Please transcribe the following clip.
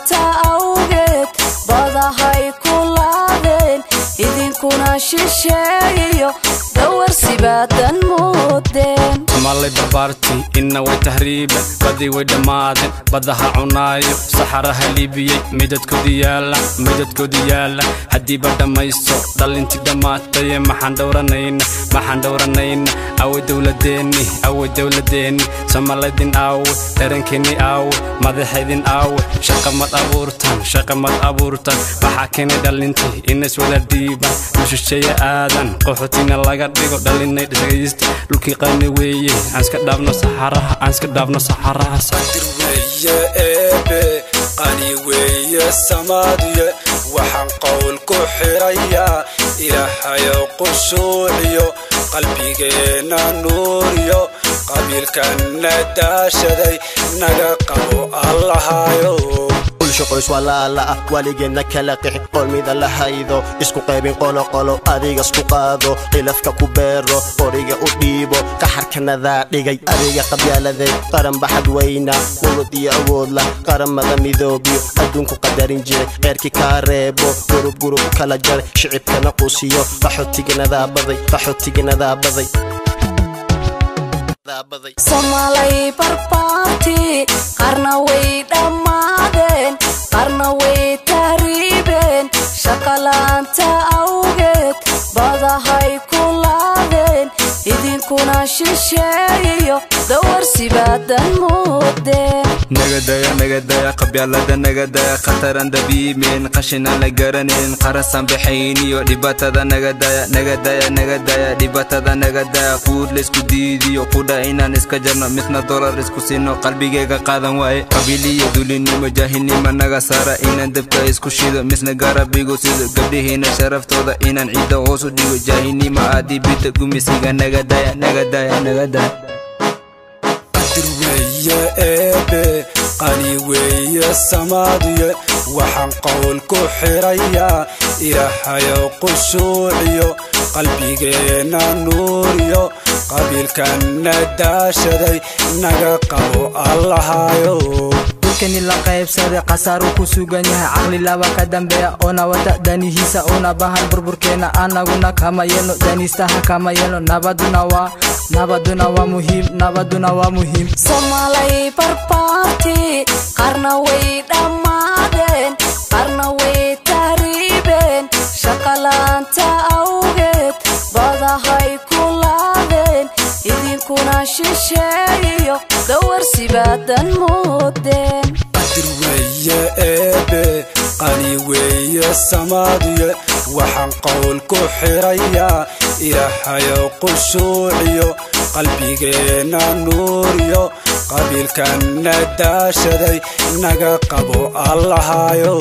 shaqalaanta awgeed badahay ku laadeen idinkuna shisheeyo dawarsibadan moodeen malay barbaarti inna way tahriiba badii way dhamaadeen badaha cunaayo saxaraha liibiyey midadkoodi yaala haddii ba dhamaysto dhalintii dhamaatay maxaan dhowranayna awe dowladeeni samaladin awe dharankeeni awe madaxeedin awe shaqa mad abuurtan waxaa keenay dhalintii inas wada diiban mushisheeye aadan qoxotina laga dhigo dhalinay dhagaysta lulkii qani weeye aan iska dhaafno saxaraha weeye eebe qani weeye samaadiye waxaan qowl ku xirayaa ilaahayo qushuuciyo qalbigeena nuuriyo qabiilkana daashaday naga qabo allahayo شقوس ولا لا والجنا كلاقح قول ميدا لهايدو اسكو قيبين قولو أديغ اسكو قادو قلفك كوبيرو قريغ أديبو كحركنا ذا ديغي أديغ قبيالة ذي قرم بحد وينا قولو دي أودلا قرم مدامي ذوبيو أدونكو قدرين جي غيركي كاريبو قروب كلا جاري شعب كنا قوسيو قحوتيغنا ذا بضي Somalay barbaarti qarna way dhamaadeen qarna way tahriibeen shaqalaanta awgeed badahay ku laadeen idinkuna shisheeyo dawarsibadan moodeen nagadaya qabyaalada nagadaya khataran dabiimeen qashina la garaneen qarasan bixayniyo dhibatada nagadaya dhibatada nagadaya quud la isku diidiyo quda inaan iska jarno midna dollar isku siino qalbigeyga qaadan waaye qabiiliyo dulinimo jaahilnimo naga saara inaan dabka isku shido misna garabigu sido gabdhihiina sharaftooda inaan ciida hoos u dhigo jaahilnimo aadibita gumisiga nagadaya weeye eebe qani weeye samaadiye waxaan qowl ku xirayaa ilaahayo qushuuciyo qalbigeena nuuriyo qabiilkana daashaday naga qabo allahayo kani la qaybsaday qasaaru ku sugan yahay aqli laba ka dambeeya ona wada danihiisa ona bahan burburkeena anaguna kama yeelno danistaha kama yeelno nabaduna waa muhiim Somalay barbaarti qarna way dhamaadeen qarna way tahriibeen shaqalaanta awgeed badahay ku laadeen idinkuna shisheeyo dawarsibadan moodeen weeye eebe qani weeye samaadiye waxaan qowl ku xirayaa ilaahayo qushuuciyo qalbigeena nuuriyo qabiilkana daashaday naga qabo allahayo